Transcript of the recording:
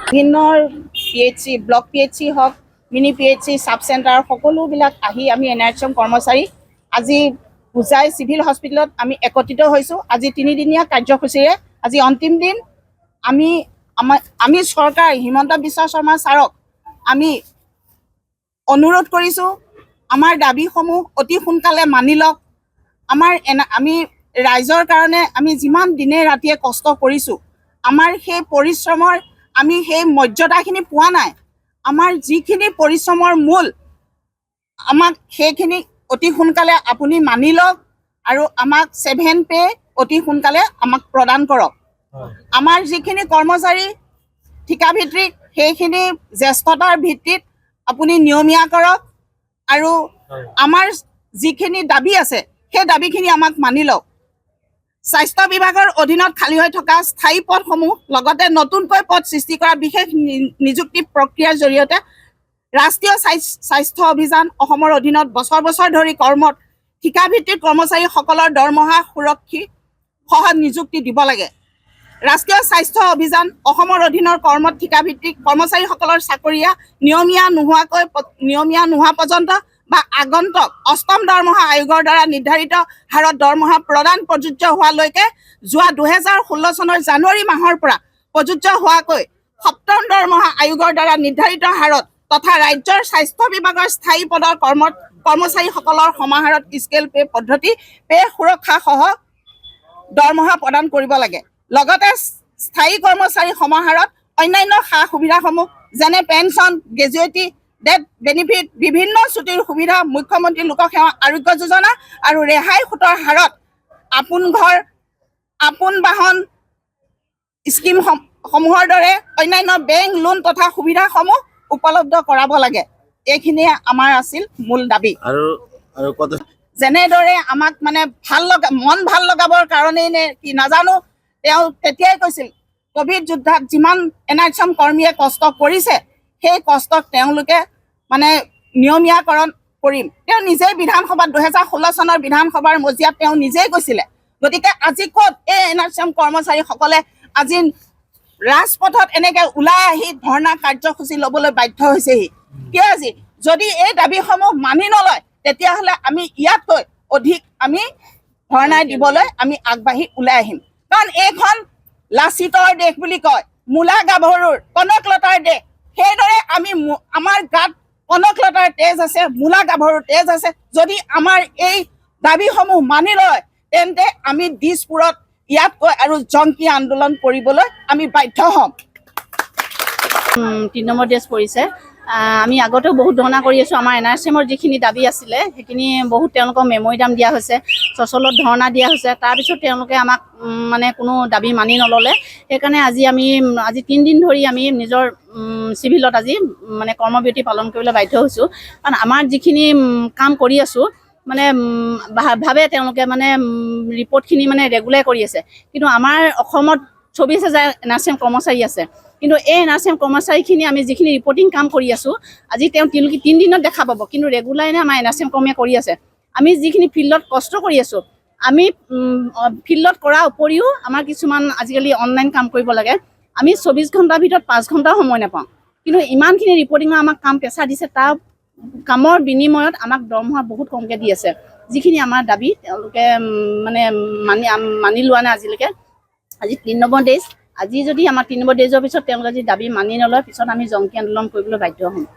বিভিন্ন PHC block PHC হওক mini PHC sub centre সকলোবিলাক আহি আমি NRHM কৰ্মচাৰী আজি পূজাই চিভিল হস্পিটেলত আমি একত্ৰিত হৈছোঁ। আজি 3 দিনীয়া কাৰ্যসূচীৰে আজি অন্তিম দিন। আমি চৰকাৰ হিমন্ত বিশ্ব শৰ্মা ছাৰক আমি অনুৰোধ কৰিছোঁ আমাৰ দাবীসমূহ অতি সোনকালে মানি লওক। আমি ৰাইজৰ কাৰণে আমি যিমান দিনে ৰাতিয়ে কষ্ট কৰিছোঁ আমাৰ সেই পৰিশ্ৰমৰ আমি সেই মৰ্যাদাখিনি পোৱা নাই। আমাৰ যিখিনি পৰিশ্ৰমৰ মূল আমাক সেইখিনি অতি সোনকালে আপুনি মানি লওক আৰু আমাক 7 পে অতি সোনকালে আমাক প্ৰদান কৰক। আমাৰ যিখিনি কৰ্মচাৰী ঠিকাভিত্তিক সেইখিনি জ্যেষ্ঠতাৰ ভিত্তিত আপুনি নিয়মীয়া কৰক আৰু আমাৰ যিখিনি দাবী আছে সেই দাবীখিনি আমাক মানি লওক। স্বাস্থ্য বিভাগৰ অধীনত খালী হৈ থকা স্থায়ী পদসমূহ লগতে নতুনকৈ পদ সৃষ্টি কৰা বিশেষ নিযুক্তি প্ৰক্ৰিয়াৰ জৰিয়তে ৰাষ্ট্ৰীয় স্বাস্থ্য অভিযান অসমৰ অধীনত বছৰ বছৰ ধৰি কৰ্মত ঠিকাভিত্তিক কৰ্মচাৰীসকলৰ দৰমহা সুৰক্ষিত সহ নিযুক্তি দিব লাগে। ৰাষ্ট্ৰীয় স্বাস্থ্য অভিযান অসমৰ অধীনৰ কৰ্মত ঠিকাভিত্তিক কৰ্মচাৰীসকলৰ চাকৰিয়া নিয়মীয়া নোহোৱা পৰ্যন্ত বা আগন্তুক 8ম দৰমহা আয়োগৰ দ্বাৰা নিৰ্ধাৰিত হাৰত দৰমহা প্ৰদান প্ৰযোজ্য হোৱালৈকে যোৱা 2016 চনৰ জানুৱাৰী মাহৰ পৰা প্ৰযোজ্য হোৱাকৈ 7ম দৰমহা আয়োগৰ দ্বাৰা নিৰ্ধাৰিত হাৰত তথা ৰাজ্যৰ স্বাস্থ্য বিভাগৰ স্থায়ী পদৰ কৰ্মচাৰীসকলৰ সমাহাৰত স্কেল পে পদ্ধতি পে সুৰক্ষা সহ দৰমহা প্ৰদান কৰিব লাগে। লগতে স্থায়ী কৰ্মচাৰী সমাহাৰত অন্যান্য সা সুবিধাসমূহ যেনে পেঞ্চন, গ্ৰেজুৱেটি, ডেথ বেনিফিট, বিভিন্ন ছুটিৰ সুবিধা, মুখ্যমন্ত্ৰী লোকসেৱা আৰোগ্য যোজনা আৰু ৰেহাই সূতৰ হাৰত আপোন ঘৰ আপোন বাহন স্কিমসমূহৰ দৰে অন্যান্য বেংক লোন তথা সুবিধাসমূহ উপলব্ধ কৰাব লাগে। এইখিনিয়ে আমাৰ আছিল মূল দাবী। যেনেদৰে আমাক মানে মন ভাল লগাবৰ কাৰণেই নে কি নাজানো, তেওঁ তেতিয়াই কৈছিল কোভিড যোদ্ধাত যিমান NRHM কৰ্মীয়ে কষ্ট কৰিছে সেই কষ্টক তেওঁলোকে মানে নিয়মীয়াকৰণ কৰিম। তেওঁ নিজেই বিধানসভাত 2016 চনৰ বিধানসভাৰ মজিয়াত তেওঁ নিজেই কৈছিলে। গতিকে আজি ক'ত এই NRHM কৰ্মচাৰীসকলে আজি ৰাজপথত এনেকৈ ওলাই আহি ধৰ্ণা কাৰ্যসূচী ল'বলৈ বাধ্য হৈছেহি? কিয় আজি যদি এই দাবীসমূহ মানি নলয় তেতিয়াহ'লে আমি ইয়াতকৈ অধিক আমি ধৰ্ণা দিবলৈ আমি আগবাঢ়ি ওলাই আহিম। কাৰণ এইখন লাচিতৰ দেশ বুলি কয়, মূলা গাভৰুৰ কনকলতাৰ দেশ। সেইদৰে আমাৰ গাত কনকলতাৰ তেজ আছে, মূলা গাভৰুৰ তেজ আছে। যদি আমাৰ এই দাবীসমূহ মানি লয় তেন্তে আমি দিছপুৰত ইয়াতকৈ আৰু জংকী আন্দোলন কৰিবলৈ আমি বাধ্য হ'ম। 3 নম্বৰ ডেজ পৰিছে। আমি আগতেও বহুত ধৰ্ণা কৰি আছোঁ। আমাৰ NRHMৰ যিখিনি দাবী আছিলে সেইখিনি বহুত তেওঁলোকক মেমৰিডাম দিয়া হৈছে, চচলত ধৰ্ণা দিয়া হৈছে। তাৰপিছত তেওঁলোকে আমাক মানে কোনো দাবী মানি নল'লে। সেইকাৰণে আজি 3 দিন ধৰি আমি নিজৰ চিভিলত আজি মানে কৰ্মবিৰতি পালন কৰিবলৈ বাধ্য হৈছোঁ। কাৰণ আমাৰ যিখিনি কাম কৰি আছোঁ মানে ভাবে তেওঁলোকে মানে ৰিপৰ্টখিনি মানে ৰেগুলাৰ কৰি আছে, কিন্তু আমাৰ অসমত 24,000 NRHM কৰ্মচাৰী আছে। কিন্তু এই NRHM কৰ্মচাৰীখিনি আমি যিখিনি ৰিপৰ্টিং কাম কৰি আছোঁ আজি তেওঁলোকে 3 দিনত দেখা পাব, কিন্তু ৰেগুলাৰনে আমাৰ NRHM কৰ্মীয়ে কৰি আছে। আমি যিখিনি ফিল্ডত কষ্ট কৰি আছোঁ আমি ফিল্ডত কৰাৰ উপৰিও আমাৰ কিছুমান আজিকালি অনলাইন কাম কৰিব লাগে। আমি 24 ঘণ্টাৰ ভিতৰত 5 ঘণ্টাও সময় নাপাওঁ, কিন্তু ইমানখিনি ৰিপৰ্টিঙৰ আমাক কাম প্ৰেছাৰ দিছে। তাৰ কামৰ বিনিময়ত আমাক দৰমহা বহুত কমকৈ দি আছে। যিখিনি আমাৰ দাবী তেওঁলোকে মানে মানি লোৱা নাই আজিলৈকে। আজি 3 নম্বৰ ডেজ। আজি যদি আমাৰ 3 নম্বৰ ডেজৰ পিছত তেওঁলোকে যদি দাবী মানি নলয় পিছত আমি জংকী আন্দোলন কৰিবলৈ বাধ্য হ'ম।